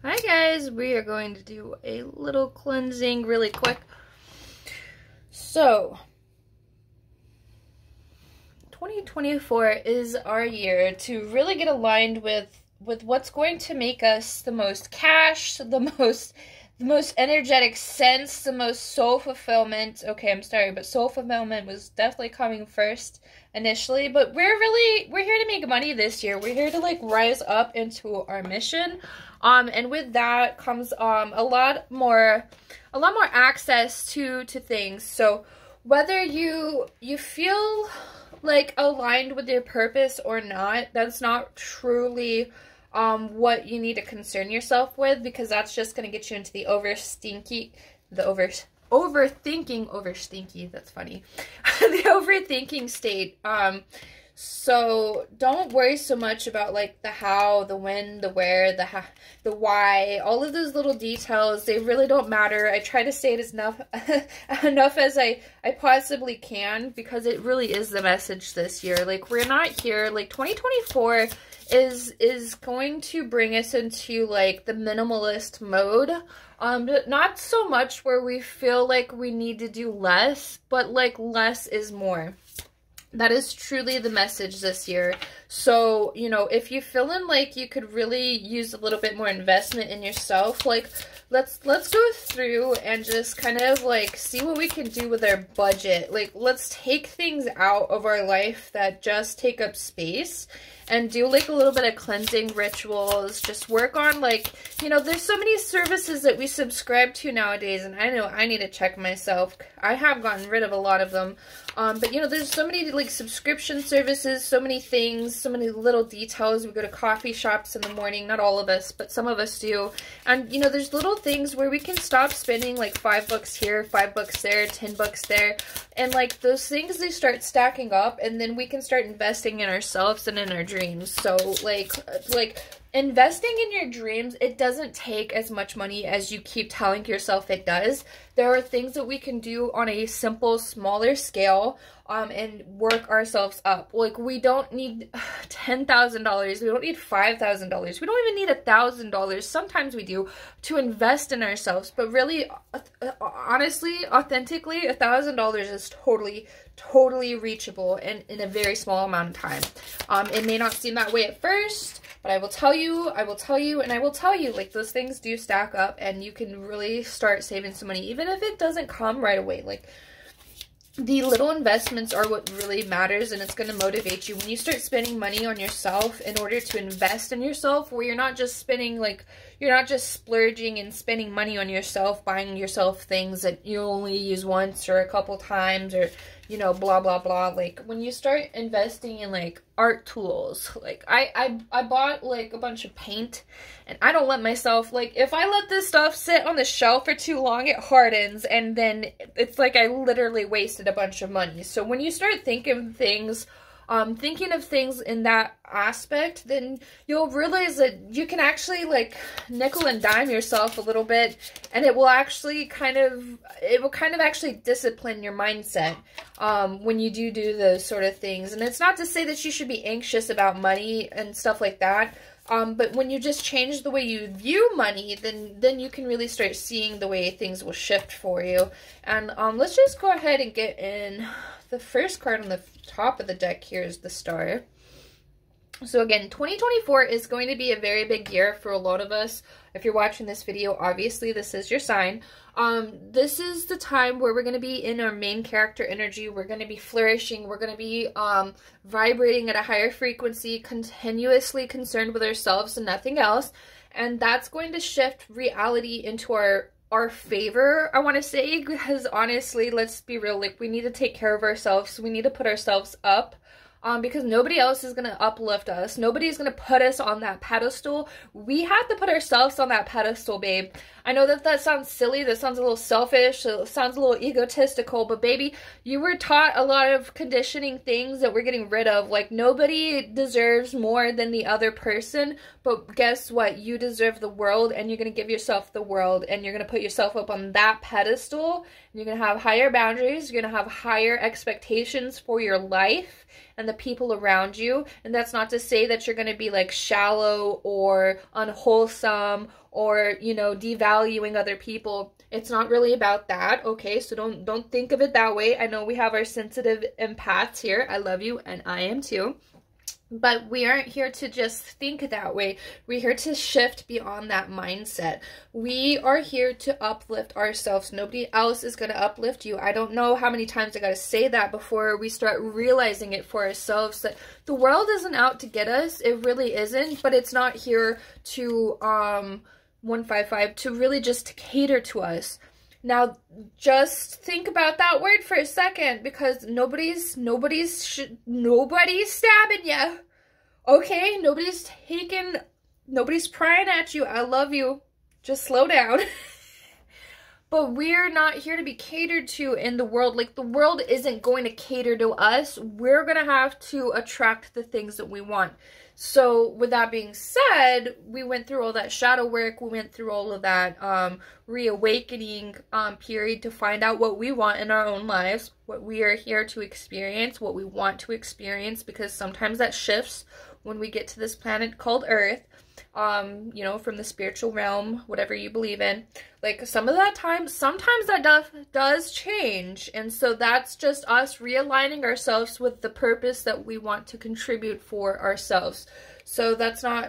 Hi guys, we are going to do a little cleansing really quick. So, 2024 is our year to really get aligned with what's going to make us the most cash, the most energetic sense, the most soul fulfillment. Okay, I'm sorry, but soul fulfillment was definitely coming first initially, but we're here to make money this year. We're here to like rise up into our mission. And with that comes a lot more access to things. So whether you feel like aligned with your purpose or not, that's not truly what you need to concern yourself with, because that's just going to get you into the overthinking, that's funny, the overthinking state. So don't worry so much about like the how, the when, the where, the why, all of those little details. They really don't matter. I try to say it as enough as I possibly can, because it really is the message this year. Like, we're not here, like 2024 is going to bring us into like the minimalist mode. But not so much where we feel like we need to do less, but like less is more. That is truly the message this year. So, you know, if you're feeling like you could really use a little bit more investment in yourself, like let's go through and just kind of like see what we can do with our budget. Like, let's take things out of our life that just take up space and do like a little bit of cleansing rituals. Just work on, like, you know, there's so many services that we subscribe to nowadays, and I know I need to check myself. I have gotten rid of a lot of them. But you know, there's so many like subscription services, so many things, so many little details. We go to coffee shops in the morning, not all of us, but some of us do. And you know, there's little things where we can stop spending like $5 here, $5 there, $10 there. And like those things, they start stacking up, and then we can start investing in ourselves and in our dreams. So like investing in your dreams, it doesn't take as much money as you keep telling yourself it does. There are things that we can do on a simple, smaller scale, and work ourselves up. Like, we don't need $10,000. We don't need $5,000. We don't even need $1,000. Sometimes we do, to invest in ourselves. But really, honestly, authentically, $1,000 is totally reachable in a very small amount of time. It may not seem that way at first, but I will tell you, like, those things do stack up, and you can really start saving some money, even if it doesn't come right away. Like, the little investments are what really matters, and it's going to motivate you. When you start spending money on yourself in order to invest in yourself, where you're not just spending, like, you're not just splurging and spending money on yourself, buying yourself things that you only use once or a couple times, or, you know, blah, blah, blah. Like, when you start investing in, like, art tools, like, I bought, like, a bunch of paint, and I don't let myself, like, if I let this stuff sit on the shelf for too long, it hardens, and then it's like I literally wasted a bunch of money. So when you start thinking of things in that aspect, then you'll realize that you can actually like nickel and dime yourself a little bit, and it will actually kind of actually discipline your mindset when you do those sort of things. And it's not to say that you should be anxious about money and stuff like that, but when you just change the way you view money, then you can really start seeing the way things will shift for you. And let's just go ahead and get in. The first card on the top of the deck here is the Star. So again, 2024 is going to be a very big year for a lot of us. If you're watching this video, obviously this is your sign. This is the time where we're going to be in our main character energy. We're going to be flourishing. We're going to be vibrating at a higher frequency, continuously concerned with ourselves and nothing else. And that's going to shift reality into our favor, I want to say, because honestly, let's be real, like, we need to take care of ourselves. We need to put ourselves up, because nobody else is going to uplift us. Nobody's going to put us on that pedestal. We have to put ourselves on that pedestal, babe. I know that sounds silly, that sounds a little selfish, it sounds a little egotistical, but baby, you were taught a lot of conditioning things that we're getting rid of. Like, nobody deserves more than the other person, but guess what? You deserve the world, and you're going to give yourself the world, and you're going to put yourself up on that pedestal, and you're going to have higher boundaries, you're going to have higher expectations for your life, and the people around you. And that's not to say that you're going to be like shallow or unwholesome or, you know, devaluing other people. It's not really about that, okay? So don't think of it that way. I know we have our sensitive empaths here. I love you, and I am too. But we aren't here to just think that way. We're here to shift beyond that mindset. We are here to uplift ourselves. Nobody else is going to uplift you. I don't know how many times I got to say that before we start realizing it for ourselves, that the world isn't out to get us. It really isn't. But it's not here to, 155, to really just cater to us. Now, just think about that word for a second, because nobody's stabbing you, okay? Nobody's prying at you. I love you. Just slow down. But we're not here to be catered to in the world. Like, the world isn't going to cater to us. We're going to have to attract the things that we want. So with that being said, we went through all that shadow work. We went through all of that reawakening period to find out what we want in our own lives, what we are here to experience, what we want to experience, because sometimes that shifts when we get to this planet called Earth. You know, from the spiritual realm, whatever you believe in. Like, some of that time, sometimes that does change. And so that's just us realigning ourselves with the purpose that we want to contribute for ourselves. So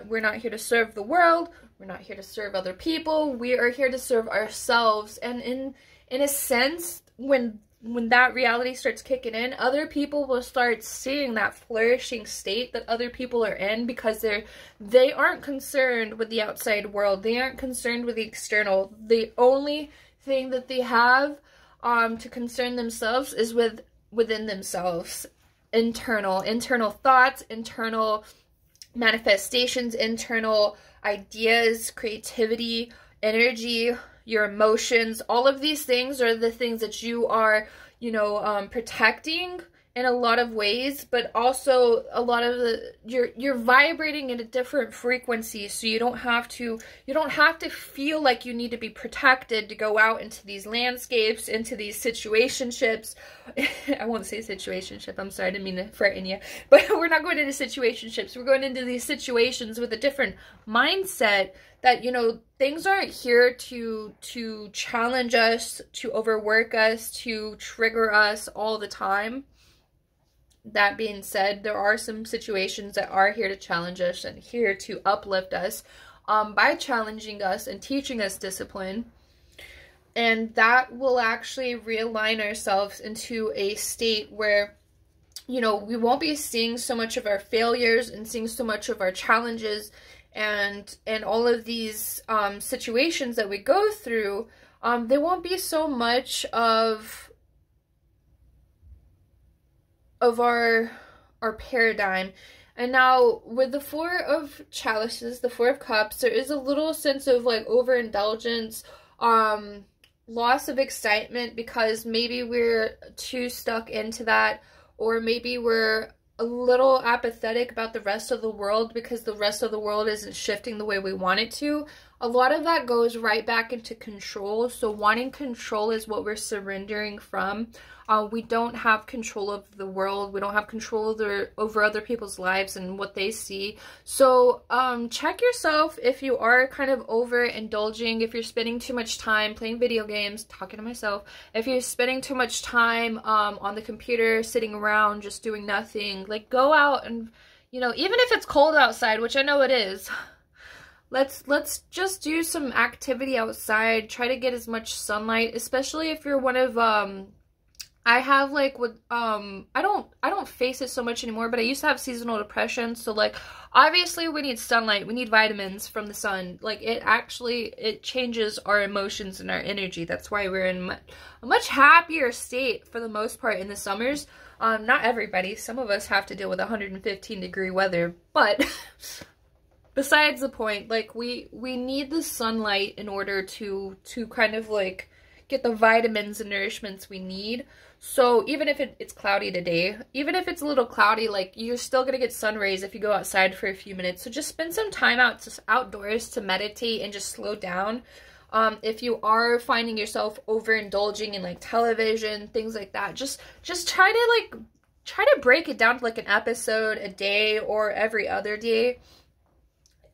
we're not here to serve the world. We're not here to serve other people. We are here to serve ourselves. And in a sense, when that reality starts kicking in, other people will start seeing that flourishing state that other people are in, because they aren't concerned with the outside world. They aren't concerned with the external. The only thing that they have to concern themselves is within themselves. Internal thoughts, internal manifestations, internal ideas, creativity, energy, your emotions. All of these things are the things that you are, you know, protecting in a lot of ways, but also a lot of you're vibrating at a different frequency, so you don't have to feel like you need to be protected to go out into these landscapes, into these situationships. I won't say situationship, I'm sorry, I didn't mean to frighten you, but we're not going into situationships. We're going into these situations with a different mindset, that, you know, things aren't here to challenge us, to overwork us, to trigger us all the time. That being said, there are some situations that are here to challenge us and here to uplift us by challenging us and teaching us discipline. And that will actually realign ourselves into a state where, you know, we won't be seeing so much of our failures and seeing so much of our challenges and all of these situations that we go through. There won't be so much of our paradigm. And now with the Four of Chalices, the Four of Cups, there is a little sense of like overindulgence, loss of excitement, because maybe we're too stuck into that, or maybe we're a little apathetic about the rest of the world because the rest of the world isn't shifting the way we want it to. A lot of that goes right back into control. So wanting control is what we're surrendering from. We don't have control of the world. We don't have control over other people's lives and what they see. So check yourself if you are kind of overindulging, if you're spending too much time playing video games, talking to myself, if you're spending too much time on the computer, sitting around, just doing nothing. Like, go out and, you know, even if it's cold outside, which I know it is, let's just do some activity outside. Try to get as much sunlight, especially if you're one of I have like with I don't face it so much anymore, but I used to have seasonal depression. So like, obviously we need sunlight, we need vitamins from the sun. Like, it changes our emotions and our energy. That's why we're in a much happier state for the most part in the summers. Not everybody, some of us have to deal with 115-degree weather, but besides the point, like, we need the sunlight in order to kind of like get the vitamins and nourishments we need. So even if it's cloudy today, even if it's a little cloudy, like, you're still gonna get sun rays if you go outside for a few minutes. So just spend some time outdoors to meditate and just slow down. If you are finding yourself overindulging in like television, things like that, just try to like try to break it down to like an episode a day or every other day.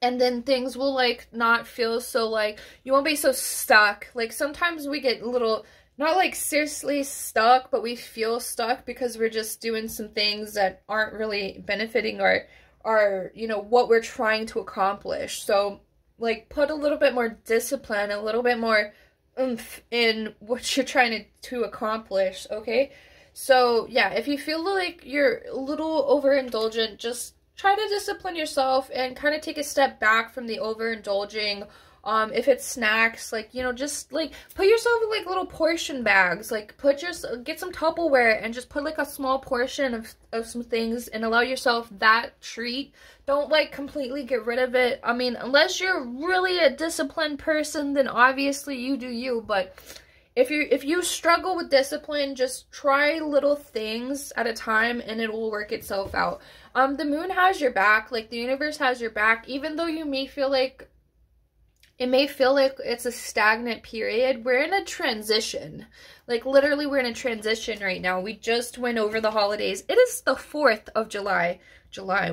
And then things will like not feel so like, you won't be so stuck. Like sometimes we get a little, not like seriously stuck, but we feel stuck because we're just doing some things that aren't really benefiting our, you know, what we're trying to accomplish. So like put a little bit more discipline, a little bit more oomph in what you're trying to accomplish, okay? So yeah, if you feel like you're a little overindulgent, just try to discipline yourself and kind of take a step back from the overindulging. If it's snacks, like, you know, just like put yourself in like little portion bags, like get some Tupperware and just put like a small portion of some things and allow yourself that treat. Don't like completely get rid of it. I mean, unless you're really a disciplined person, then obviously you do you, but if you struggle with discipline, just try little things at a time and it will work itself out. The moon has your back, like the universe has your back, even though you may feel like it's a stagnant period. We're in a transition. Like literally we're in a transition right now. We just went over the holidays. It is the 4th of July.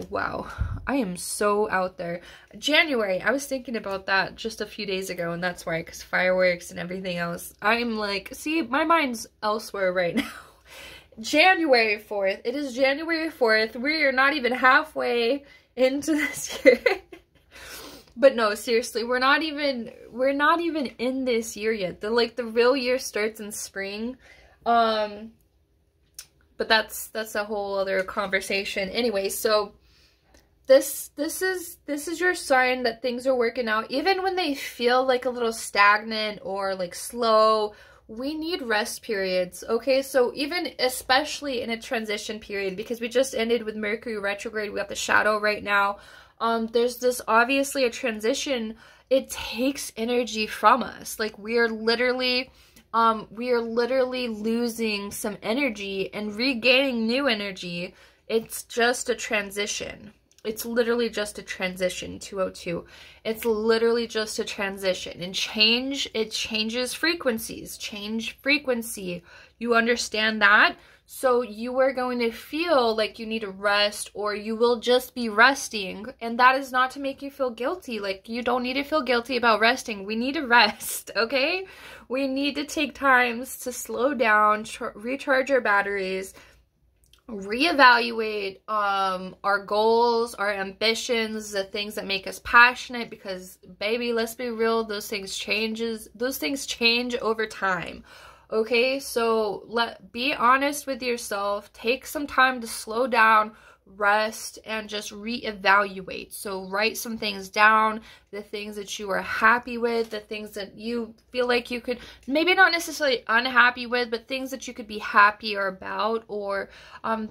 Wow. I am so out there. January, I was thinking about that just a few days ago, and that's why, because fireworks and everything else. I'm like, see, my mind's elsewhere right now. January 4th. It is January 4th. We are not even halfway into this year. But no, seriously, we're not even in this year yet. The real year starts in spring. But that's a whole other conversation. Anyway, so this is your sign that things are working out. Even when they feel like a little stagnant or like slow, we need rest periods, okay? So even especially in a transition period, because we just ended with Mercury retrograde, we got the shadow right now. There's this obviously a transition. It takes energy from us. Like we are literally losing some energy and regaining new energy. It's just a transition. It's literally just a transition, 202. It's literally just a transition. And change, it changes frequencies. Change frequency. You understand that? So you are going to feel like you need to rest, or you will just be resting. And that is not to make you feel guilty. Like, you don't need to feel guilty about resting. We need to rest, okay? We need to take times to slow down, recharge our batteries, reevaluate our goals, our ambitions, the things that make us passionate, because baby, let's be real, those things change over time. Okay, so be honest with yourself, take some time to slow down, rest, and just reevaluate. So write some things down, the things that you are happy with, the things that you feel like you could, maybe not necessarily unhappy with, but things that you could be happier about, or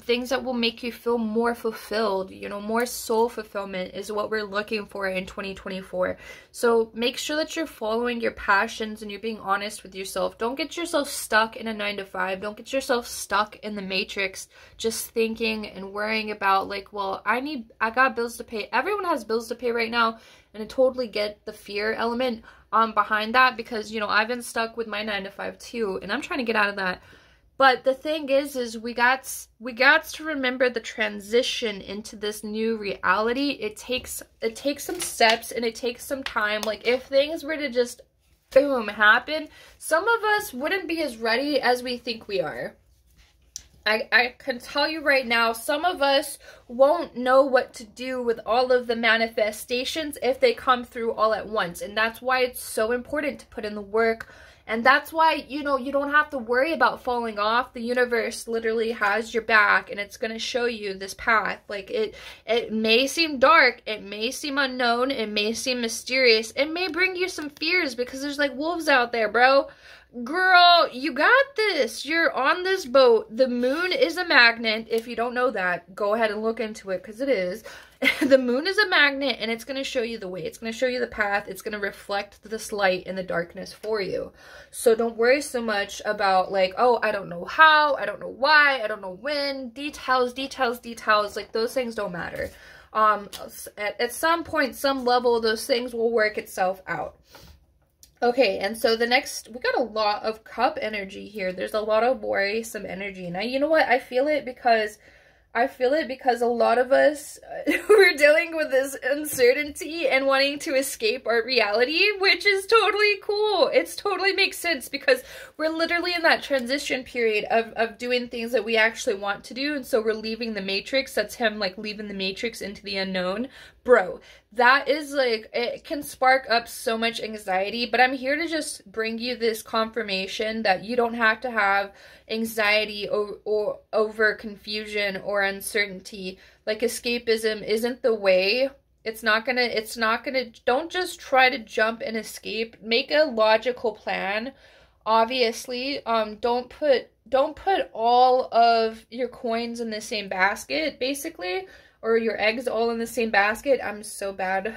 things that will make you feel more fulfilled. You know, more soul fulfillment is what we're looking for in 2024. So make sure that you're following your passions and you're being honest with yourself. Don't get yourself stuck in a 9-to-5. Don't get yourself stuck in the matrix, just thinking and worrying about like, well, I got bills to pay. Everyone has bills to pay right now. And I totally get the fear element behind that, because, you know, I've been stuck with my 9-to-5 too, and I'm trying to get out of that. But the thing is we got to remember the transition into this new reality. It takes some steps and it takes some time. Like, if things were to just boom happen, some of us wouldn't be as ready as we think we are. I can tell you right now, some of us won't know what to do with all of the manifestations if they come through all at once. And that's why it's so important to put in the work. And that's why, you know, you don't have to worry about falling off. The universe literally has your back, and it's going to show you this path. Like, it may seem dark, it may seem unknown, it may seem mysterious, it may bring you some fears because there's like wolves out there, bro. Girl, you got this. You're on this boat. The moon is a magnet. If you don't know that, go ahead and look into it, because it is. The moon is a magnet, and it's going to show you the way. It's going to show you the path. It's going to reflect this light in the darkness for you. So don't worry so much about like, oh, I don't know how, I don't know why, I don't know when. Details. Like, those things don't matter. At some point, some level, those things will work itself out. Okay, and so the next, we got a lot of cup energy here. There's a lot of worrisome energy. Now, you know what? I feel it because I feel it because a lot of us, we're dealing with this uncertainty and wanting to escape our reality, which is totally cool. It's totally makes sense because we're literally in that transition period of doing things that we actually want to do. And so we're leaving the matrix. That's him like leaving the matrix into the unknown. Bro, that is like, it can spark up so much anxiety, but I'm here to just bring you this confirmation that you don't have to have anxiety or over confusion or uncertainty. Like, escapism isn't the way. It's not gonna, don't just try to jump and escape. Make a logical plan. Obviously, don't put all of your coins in the same basket, basically, or your eggs all in the same basket. I'm so bad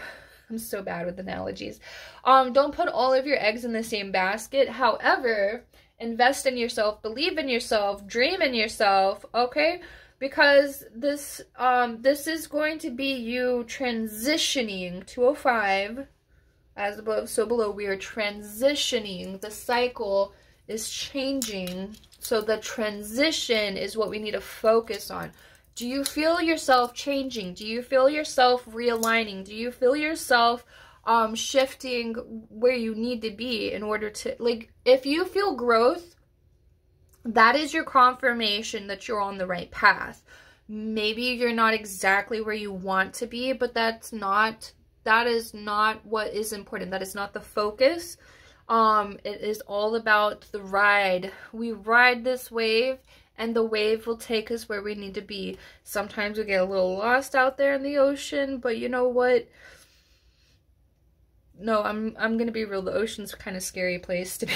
with analogies. Don't put all of your eggs in the same basket. However, invest in yourself, believe in yourself, dream in yourself, okay? Because this is going to be you transitioning. 205, as above, so below. We are transitioning. The cycle is changing. So the transition is what we need to focus on. Do you feel yourself changing? Do you feel yourself realigning? Do you feel yourself shifting where you need to be in order to, like, if you feel growth, that is your confirmation that you're on the right path. Maybe you're not exactly where you want to be, but that is not what is important. That is not the focus. It is all about the ride. We ride this wave, and the wave will take us where we need to be. Sometimes we get a little lost out there in the ocean, but you know what? No, I'm gonna be real. The ocean's a kind of scary place to be.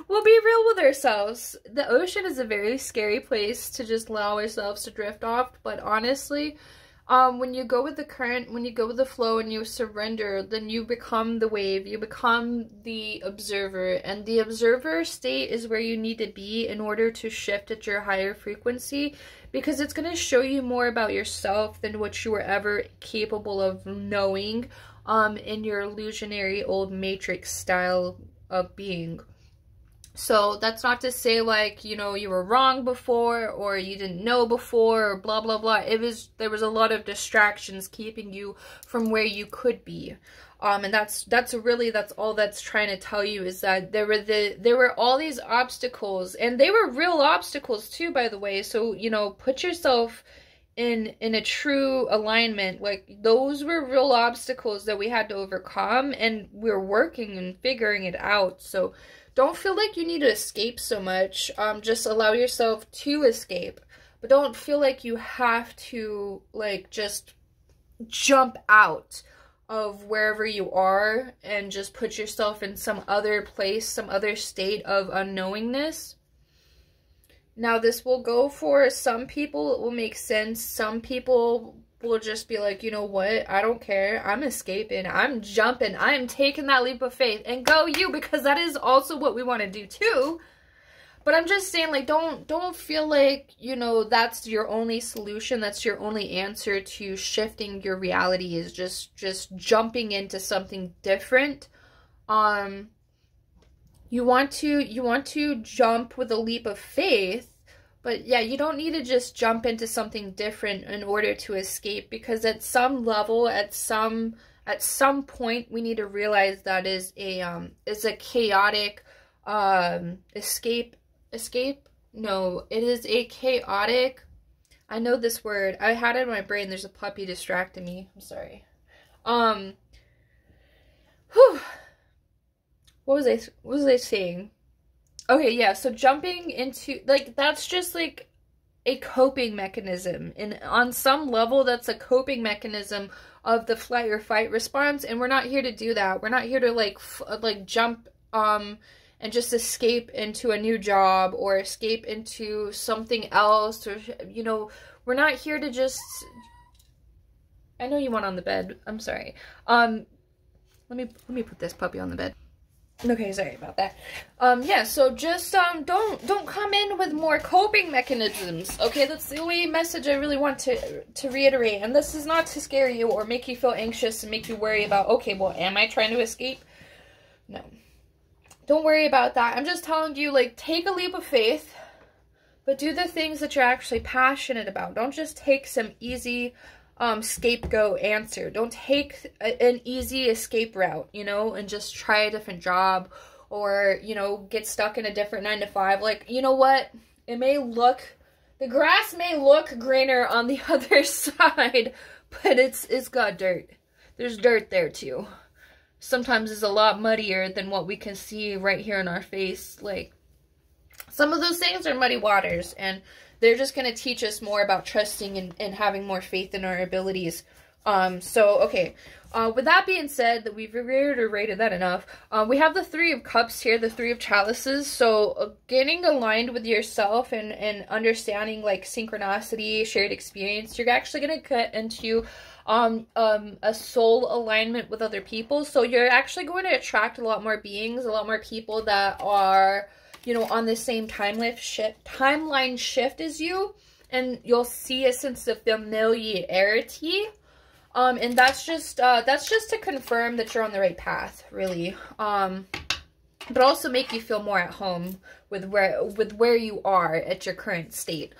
We'll be real with ourselves. The ocean is a very scary place to just allow ourselves to drift off. But honestly, when you go with the current, when you go with the flow and you surrender, then you become the wave. You become the observer. And the observer state is where you need to be in order to shift at your higher frequency. Because it's going to show you more about yourself than what you were ever capable of knowing in your illusionary old matrix style of being. So that's not to say, like, you know, you were wrong before or you didn't know before or blah blah blah. There was a lot of distractions keeping you from where you could be. And that's all that's trying to tell you, is that there were all these obstacles, and they were real obstacles too, by the way. So, you know, put yourself in a true alignment. Like, those were real obstacles that we had to overcome, and we're working and figuring it out. So don't feel like you need to escape so much. Just allow yourself to escape. But don't feel like you have to, like, just jump out of wherever you are and just put yourself in some other place, some other state of unknowingness. Now, this will go for some people. It will make sense. Some people will just be like, you know what? I don't care. I'm escaping. I'm jumping. I'm taking that leap of faith. And go you, because that is also what we want to do too. But I'm just saying, like, don't feel like, you know, that's your only solution. That's your only answer to shifting your reality, is just jumping into something different. You want to jump with a leap of faith, but yeah, you don't need to just jump into something different in order to escape, because at some level, at some point, we need to realize that is a chaotic escape. No, it is a chaotic. I know this word. I had it in my brain. There's a puppy distracting me. I'm sorry. Whew. What was I saying? Okay, yeah, so jumping into, like, that's just, like, a coping mechanism. And on some level, that's a coping mechanism of the flight or fight response, and we're not here to do that. We're not here to, like jump, and just escape into a new job, or escape into something else, or, you know, we're not here to just... I know you want on the bed. I'm sorry. Let me put this puppy on the bed. Okay, sorry about that. Yeah, so just, don't come in with more coping mechanisms, okay? That's the only message I really want to reiterate. And this is not to scare you or make you feel anxious and make you worry about, okay, well, am I trying to escape? No. Don't worry about that. I'm just telling you, like, take a leap of faith. but do the things that you're actually passionate about. Don't just take some easy scapegoat answer. Don't take an easy escape route, you know, and just try a different job, or, you know, get stuck in a different 9 to 5. Like, you know what? It may look, the grass may look greener on the other side, but it's got dirt. There's dirt there too. Sometimes it's a lot muddier than what we can see right here in our face. Like, some of those things are muddy waters, and they're just going to teach us more about trusting and having more faith in our abilities. So, okay. With that being said, that we've reiterated that enough, we have the 3 of Cups here, the 3 of Chalices. So, getting aligned with yourself and understanding, like, synchronicity, shared experience, you're actually going to get into a soul alignment with other people. So, you're actually going to attract a lot more beings, a lot more people that are, you know, on the same timeline shift as you, and you'll see a sense of familiarity. And that's just to confirm that you're on the right path, really. But also make you feel more at home with where you are at your current state.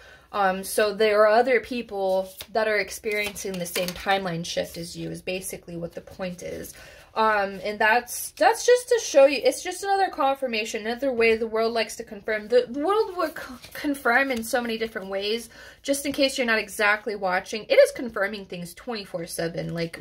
So there are other people that are experiencing the same timeline shift as you, is basically what the point is. And that's just to show you, it's just another confirmation, another way the world likes to confirm. The world will confirm in so many different ways, just in case you're not exactly watching. It is confirming things 24/7. Like,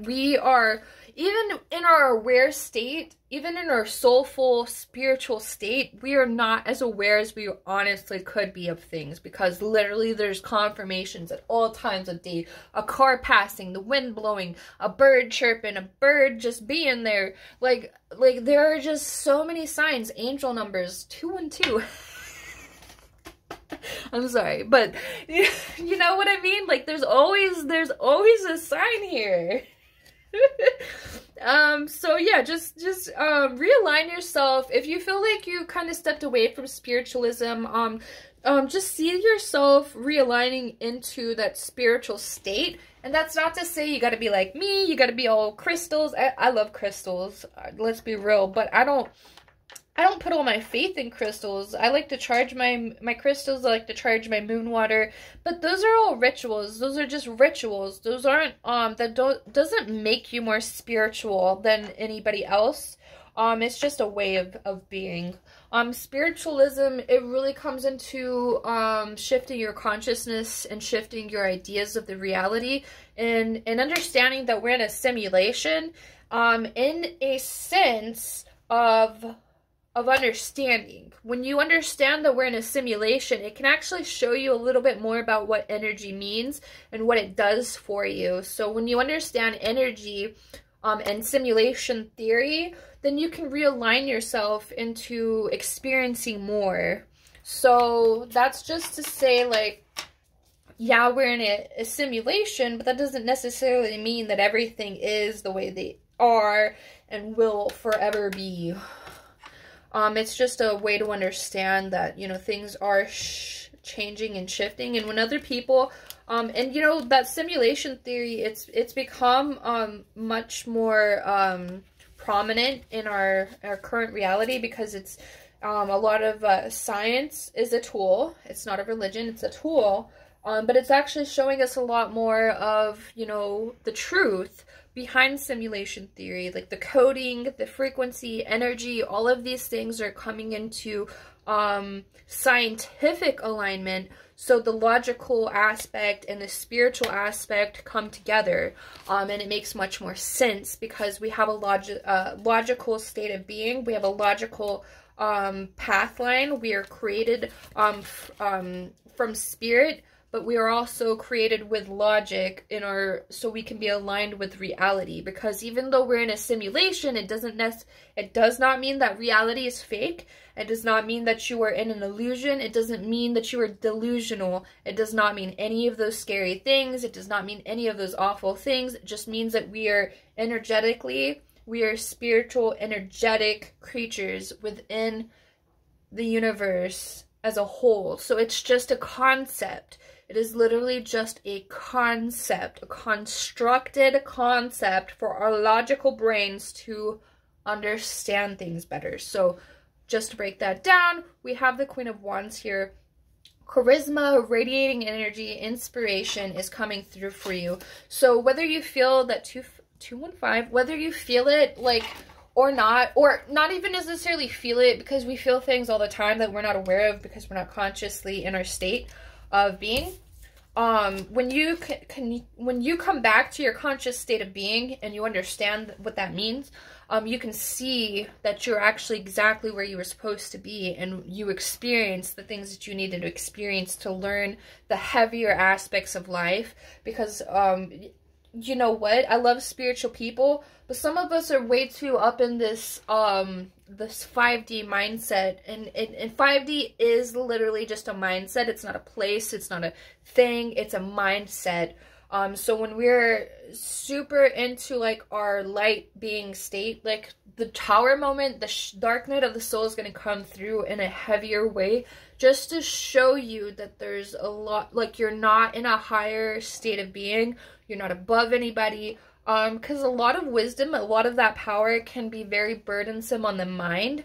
we are, even in our aware state, even in our soulful, spiritual state, we are not as aware as we honestly could be of things, because literally there's confirmations at all times of day. A car passing, the wind blowing, a bird chirping, a bird just being there. Like there are just so many signs. Angel numbers 2 and 2. I'm sorry, but you know what I mean? Like, there's always a sign here. So yeah, just realign yourself. If you feel like you kind of stepped away from spiritualism, just see yourself realigning into that spiritual state. And that's not to say you got to be like me, you got to be all crystals. I love crystals, let's be real, but I don't put all my faith in crystals. I like to charge my crystals. I like to charge my moon water. But those are all rituals. Those are just rituals. Those aren't, doesn't make you more spiritual than anybody else. It's just a way of being. Spiritualism, it really comes into, shifting your consciousness and shifting your ideas of the reality, and understanding that we're in a simulation, in a sense of understanding. When you understand that we're in a simulation, it can actually show you a little bit more about what energy means and what it does for you. So when you understand energy and simulation theory, then you can realign yourself into experiencing more. So that's just to say, like, yeah, we're in a simulation, but that doesn't necessarily mean that everything is the way they are and will forever be. It's just a way to understand that, you know, things are changing and shifting. And when other people, and you know, that simulation theory, it's become much more prominent in our current reality, because it's a lot of science is a tool. It's not a religion, it's a tool. But it's actually showing us a lot more of, you know, the truth behind simulation theory, like the coding, the frequency, energy, all of these things are coming into scientific alignment, so the logical aspect and the spiritual aspect come together, and it makes much more sense, because we have a logical state of being, we have a logical path line, we are created from spirit, but we are also created with logic so we can be aligned with reality. Because even though we're in a simulation, it does not mean that reality is fake. It does not mean that you are in an illusion. It doesn't mean that you are delusional. It does not mean any of those scary things. It does not mean any of those awful things. It just means that we are spiritual, energetic creatures within the universe as a whole. So it's just a concept. It is literally just a concept, a constructed concept for our logical brains to understand things better. So just to break that down, we have the Queen of Wands here, charisma, radiating energy, inspiration is coming through for you. So whether you feel that 215, whether you feel it like or not even necessarily feel it, because we feel things all the time that we're not aware of because we're not consciously in our state of being. When you come back to your conscious state of being and you understand what that means, you can see that you're actually exactly where you were supposed to be, and you experience the things that you needed to experience to learn the heavier aspects of life. Because, you know what? I love spiritual people, but some of us are way too up in this, this 5D mindset, and 5D is literally just a mindset. It's not a place, it's not a thing, it's a mindset. So when we're super into like our light being state, like the tower moment, the dark night of the soul is going to come through in a heavier way, just to show you that there's a lot, like you're not in a higher state of being, you're not above anybody. Because a lot of wisdom, a lot of that power can be very burdensome on the mind.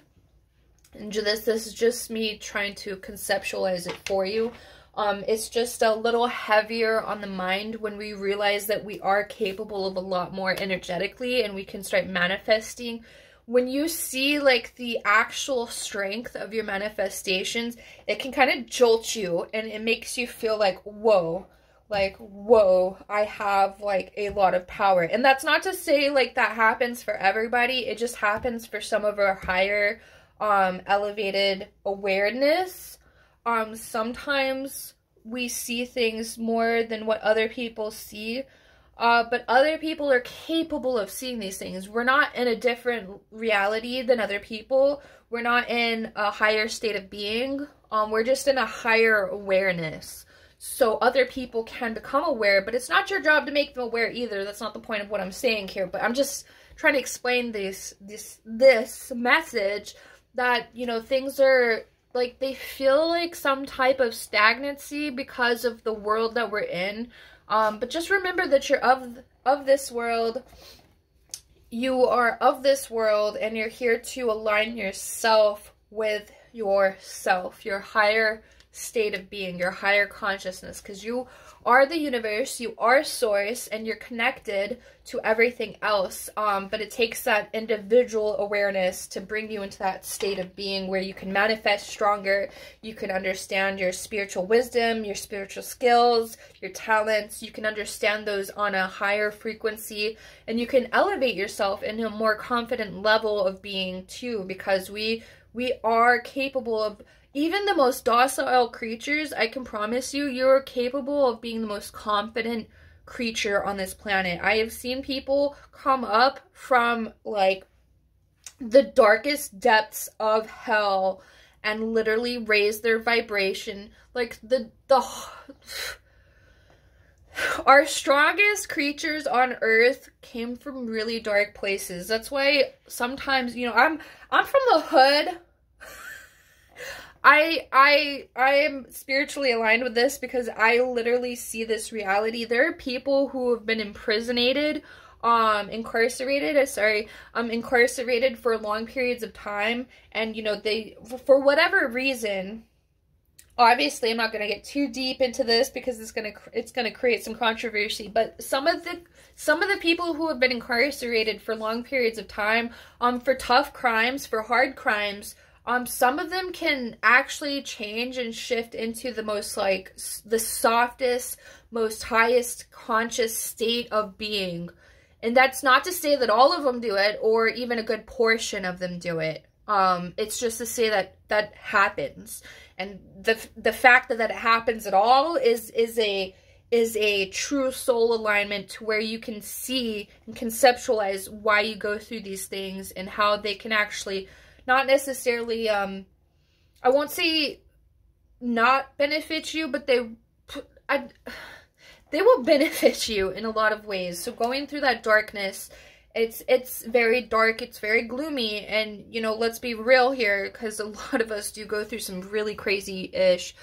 And this is just me trying to conceptualize it for you. It's just a little heavier on the mind when we realize that we are capable of a lot more energetically, and we can start manifesting. When you see like the actual strength of your manifestations, it can kind of jolt you, and it makes you feel like, whoa, I have like a lot of power. And that's not to say like that happens for everybody. It just happens for some of our higher elevated awareness. Sometimes we see things more than what other people see, but other people are capable of seeing these things. We're not in a different reality than other people. We're not in a higher state of being. We're just in a higher awareness. So other people can become aware, but it's not your job to make them aware either. That's not the point of what I'm saying here, but I'm just trying to explain this message that, you know, things are like, they feel like some type of stagnancy because of the world that we're in. But just remember that you're of this world. You are of this world, and you're here to align yourself with yourself, your higher state of being, your higher consciousness, because you are the universe, you are source, and you're connected to everything else. But it takes that individual awareness to bring you into that state of being where you can manifest stronger, you can understand your spiritual wisdom, your spiritual skills, your talents, you can understand those on a higher frequency, and you can elevate yourself into a more confident level of being too, because we are capable of, even the most docile creatures, I can promise you, you're capable of being the most confident creature on this planet. I have seen people come up from, like, the darkest depths of hell and literally raise their vibration. Like, our strongest creatures on earth came from really dark places. That's why sometimes, you know, I'm from the hood. I am spiritually aligned with this because I literally see this reality. There are people who have been incarcerated for long periods of time, and, you know, they, for whatever reason, obviously I'm not going to get too deep into this because it's going to create some controversy, but some of the people who have been incarcerated for long periods of time, for tough crimes, for hard crimes, some of them can actually change and shift into the most, like, the softest, most highest conscious state of being. And that's not to say that all of them do it, or even a good portion of them do it. It's just to say that that happens. And the fact that it happens at all is a true soul alignment, to where you can see and conceptualize why you go through these things and how they can actually not necessarily, I won't say not benefit you, but they will benefit you in a lot of ways. So going through that darkness, it's very dark, it's very gloomy, and, you know, let's be real here, because a lot of us do go through some really crazy-ish,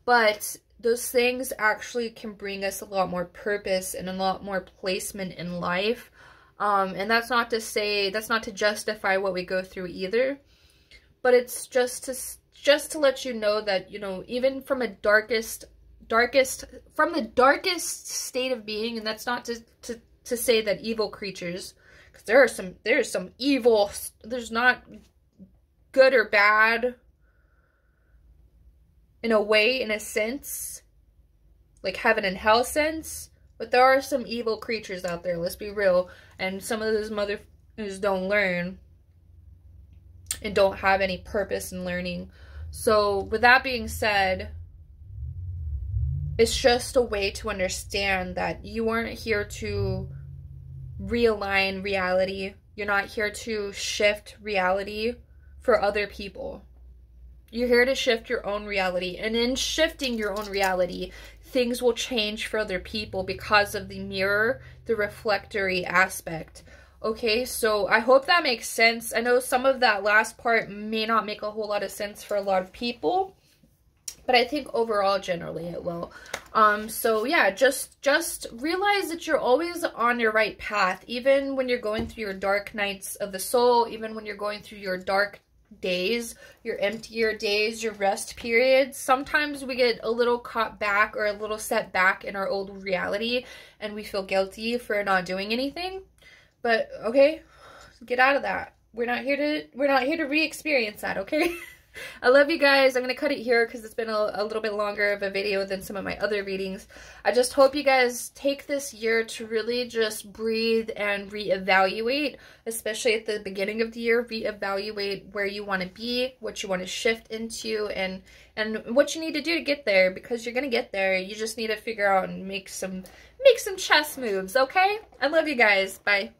but those things actually can bring us a lot more purpose and a lot more placement in life. And that's not to justify what we go through either. But it's just just to let you know that, you know, even from a from the darkest state of being, and that's not to say that evil creatures, because there's some evil, there's not good or bad in a way, in a sense, like heaven and hell sense, but there are some evil creatures out there, let's be real, and some of those motherfuckers don't learn and don't have any purpose in learning. So with that being said, it's just a way to understand that you aren't here to realign reality. You're not here to shift reality for other people. You're here to shift your own reality. And in shifting your own reality, things will change for other people because of the mirror, the reflectory aspect. Okay, so I hope that makes sense. I know some of that last part may not make a whole lot of sense for a lot of people, but I think overall, generally, it will. So yeah, just realize that you're always on your right path, even when you're going through your dark nights of the soul, even when you're going through your dark days, your emptier days, your rest periods. Sometimes we get a little caught back or a little set back in our old reality, and we feel guilty for not doing anything. But okay, get out of that. We're not here to re-experience that, okay? I love you guys. I'm going to cut it here because it's been a little bit longer of a video than some of my other readings. I just hope you guys take this year to really just breathe and reevaluate, especially at the beginning of the year. Reevaluate where you want to be, what you want to shift into, and what you need to do to get there, because you're going to get there. You just need to figure out and make some chess moves, okay? I love you guys. Bye.